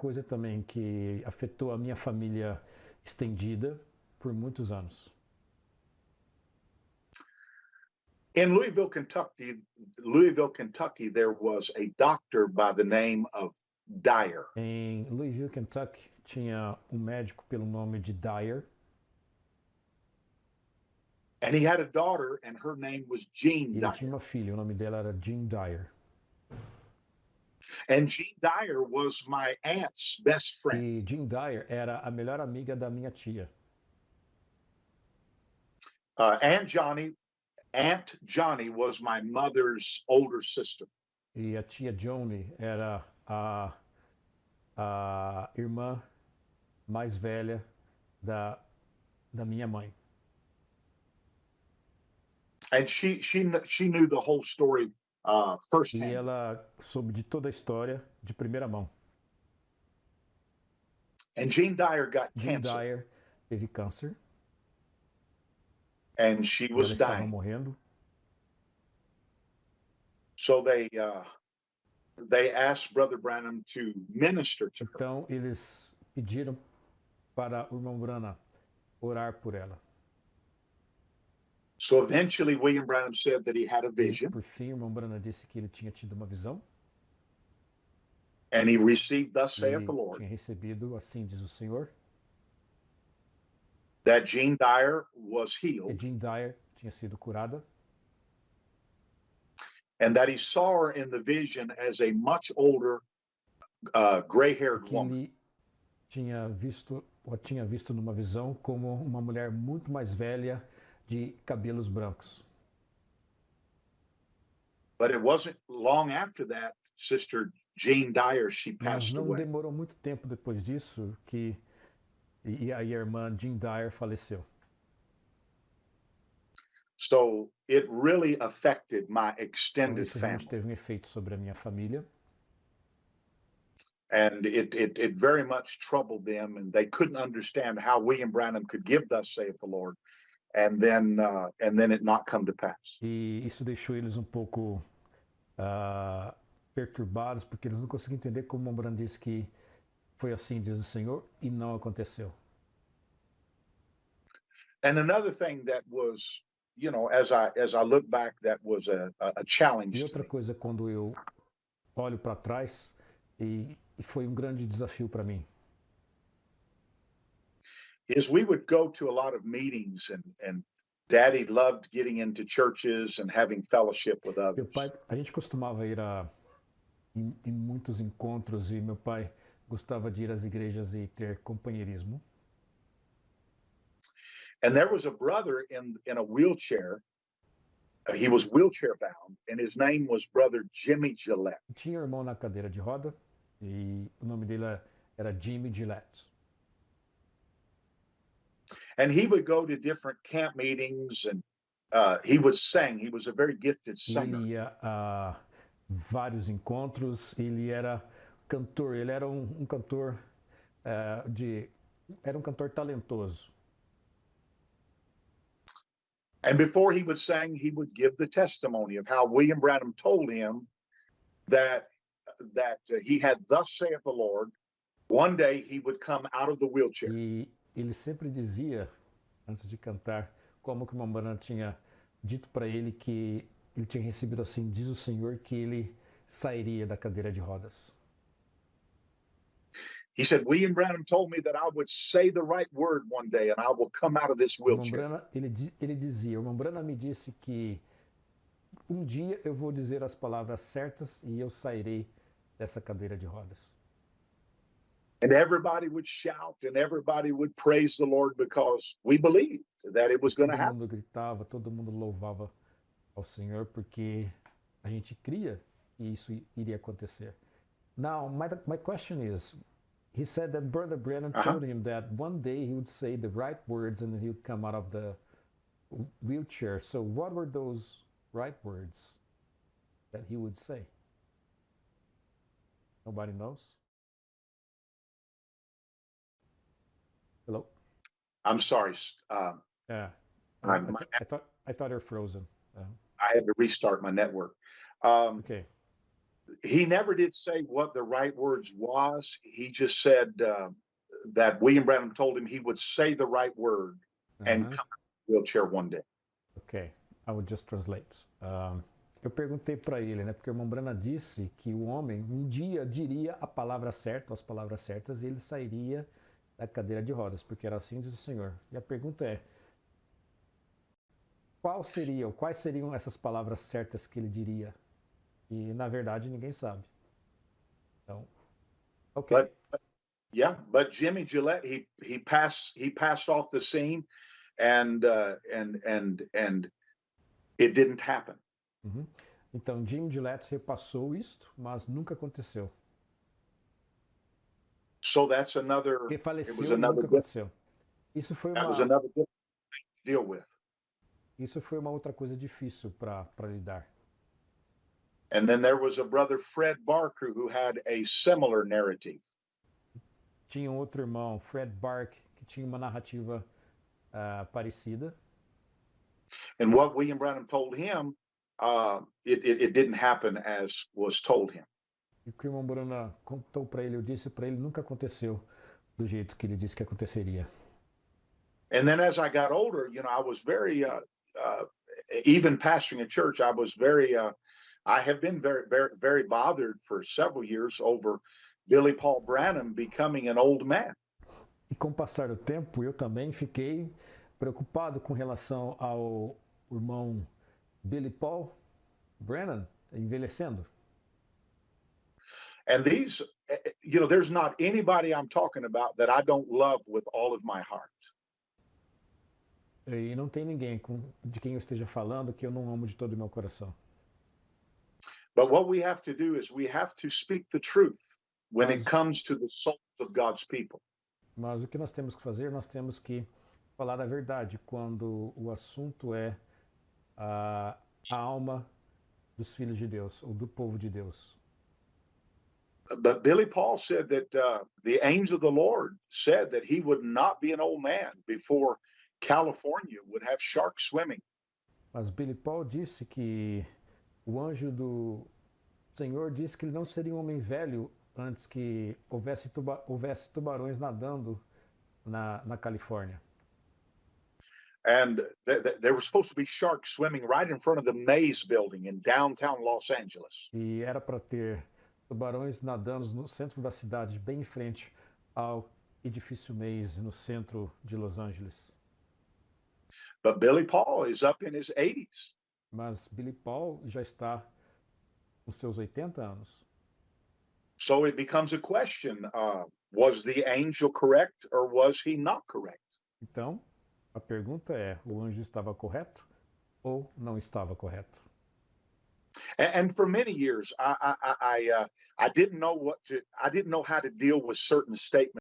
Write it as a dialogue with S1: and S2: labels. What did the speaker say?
S1: coisa também que afetou a minha família estendida por muitos anos.
S2: In Louisville, Kentucky, there was a doctor by the name of Dyer.
S1: Em Louisville, Kentucky, tinha um médico pelo nome de Dyer.
S2: And he had a daughter, and her name was Jean
S1: Ele
S2: Dyer.
S1: tinha uma filha, o nome dela era Jean Dyer.
S2: And Jean Dyer was my aunt's best friend.
S1: E Jean Dyer era a melhor amiga da minha tia.
S2: Aunt Johnny was my mother's older sister.
S1: E a tia Johnny era a irmã mais velha da minha mãe.
S2: And she knew the whole story
S1: E
S2: firsthand.
S1: ela soube de toda a história de primeira mão.
S2: And Jean Dyer got
S1: Jean
S2: cancer,
S1: Dyer teve câncer.
S2: and she
S1: E
S2: was
S1: ela estava
S2: dying.
S1: morrendo.
S2: So they asked Brother Branham to minister to her.
S1: Então eles pediram para o irmão Branham orar por ela.
S2: So eventually, William Branham said that he had a
S1: E
S2: vision,
S1: por fim, o irmão Branham disse que ele tinha tido uma visão.
S2: and he received, thus
S1: E
S2: saith
S1: ele
S2: the Lord,
S1: tinha recebido, assim diz o Senhor,
S2: that Jean Dyer was
S1: que
S2: healed,
S1: Jean Dyer tinha sido curada.
S2: and that he saw her in the vision as a much older, gray-haired
S1: Que
S2: woman.
S1: ele tinha visto numa visão como uma mulher muito mais velha de cabelos brancos.
S2: But it wasn't long after that, Sister Jean Dyer, she
S1: Mas
S2: passed
S1: não
S2: away.
S1: demorou muito tempo depois disso que a irmã Jean Dyer faleceu.
S2: So it really affected my
S1: Então
S2: extended
S1: isso realmente
S2: family.
S1: teve um efeito sobre a minha família.
S2: And it very much troubled them, and they couldn't understand how William Branham could give thus saith the Lord, and then it not come to pass.
S1: E isso deixou eles um pouco perturbados, porque eles não conseguiam entender como o Branham disse que foi assim, diz o Senhor, e não aconteceu.
S2: And another thing that was, as I look back, that was a challenge
S1: E
S2: to
S1: outra
S2: me,
S1: coisa, quando eu olho para trás, e foi um grande desafio para mim,
S2: is we would go to a lot of meetings, and Daddy loved getting into churches and having fellowship with
S1: meu
S2: others.
S1: pai, a gente costumava ir em muitos encontros, e meu pai gostava de ir às igrejas e ter companheirismo.
S2: And there was a brother in a wheelchair. He was wheelchair bound, and his name was Brother Jimmy Gillette.
S1: Tinha um irmão na cadeira de roda, e o nome dele era Jimmy Gillette.
S2: And he would go to different camp meetings, and he would sing. He was a very gifted singer.
S1: Ele ia a vários encontros, ele era cantor, ele era um cantor era um cantor talentoso.
S2: And before he would sing, he would give the testimony of how William Branham told him that he had thus saith the Lord. One day he would come out of the wheelchair.
S1: E ele sempre dizia, antes de cantar, como que o irmão Branham tinha dito para ele que ele tinha recebido, assim diz o Senhor, que ele sairia da cadeira de rodas.
S2: He said, William Branham told me that I would say the right word one day and I will come out of this
S1: O irmão
S2: wheelchair.
S1: Branham, ele dizia, o irmão Branham me disse que um dia eu vou dizer as palavras certas e eu sairei dessa cadeira de rodas.
S2: And everybody would shout and everybody would praise the Lord because we believed that it was going to
S1: Todo
S2: happen.
S1: mundo gritava, todo mundo louvava ao Senhor, porque a gente cria que isso iria acontecer. Now, my question is, he said that Brother Branham told him that one day he would say the right words and he would come out of the wheelchair. So what were those right words that he would say? Nobody knows? Hello?
S2: I'm sorry.
S1: Yeah.
S2: I
S1: I thought you're frozen.
S2: had to restart my network.
S1: Okay.
S2: he never did say what the right words was. He just said that William Branham told him he would say the right word and come out of the wheelchair one day.
S1: Ok, I will just translate. Eu perguntei para ele, né? Porque o irmão Branham disse que o homem um dia diria a palavra certa, as palavras certas, e ele sairia da cadeira de rodas, porque era assim diz o Senhor. E a pergunta é: quais seriam essas palavras certas que ele diria? E na verdade ninguém sabe. Então, ok.
S2: But Jimmy Gillette, he passed off the scene, and it didn't happen.
S1: Uhum. Então, Jim Gillette repassou isto, mas nunca aconteceu.
S2: So that's another.
S1: Ele
S2: It
S1: faleceu
S2: was
S1: e
S2: another.
S1: nunca aconteceu. Isso foi
S2: That was
S1: uma,
S2: another difficult thing to deal with.
S1: isso foi uma outra coisa difícil para lidar.
S2: And then there was a brother Fred Barker who had a similar narrative.
S1: Tinha um outro irmão, Fred Bark, que tinha uma narrativa parecida.
S2: And what William Branham told him, it didn't happen as was told him.
S1: E o que o irmão Branham contou para ele, eu disse para ele, nunca aconteceu do jeito que ele disse que aconteceria.
S2: And then as I got older, I was very, even pastoring a church, I was very, I have been very, very, very bothered for several years over Billy Paul Branham becoming an old man.
S1: E com o passar do tempo, eu também fiquei preocupado com relação ao irmão Billy Paul Branham envelhecendo.
S2: And these, there's not anybody I'm talking about that I don't love with all of my heart.
S1: E não tem ninguém de quem eu esteja falando que eu não amo de todo o meu coração.
S2: But what we have to do is we have to speak the truth when it comes to the souls of God's people.
S1: Mas o que nós temos que fazer? Nós temos que falar a verdade quando o assunto é a alma dos filhos de Deus ou do povo de Deus.
S2: But Billy Paul said that the angel of the Lord said that he would not be an old man before California would have sharks swimming.
S1: Mas Billy Paul disse que o anjo do Senhor disse que ele não seria um homem velho antes que houvesse tubarões nadando na Califórnia.
S2: And there were supposed to be sharks swimming right in front of the Maze building in downtown Los Angeles.
S1: E era para ter tubarões nadando no centro da cidade, bem em frente ao edifício Maze, no centro de Los Angeles.
S2: But Billy Paul is up in his 80s.
S1: Mas Billy Paul já está com seus 80 anos.
S2: So it becomes a question, was the angel correct or was he not correct?
S1: Então, a pergunta é, o anjo estava correto ou não estava correto?
S2: And for many years, I didn't know I didn't know how to deal with certain statements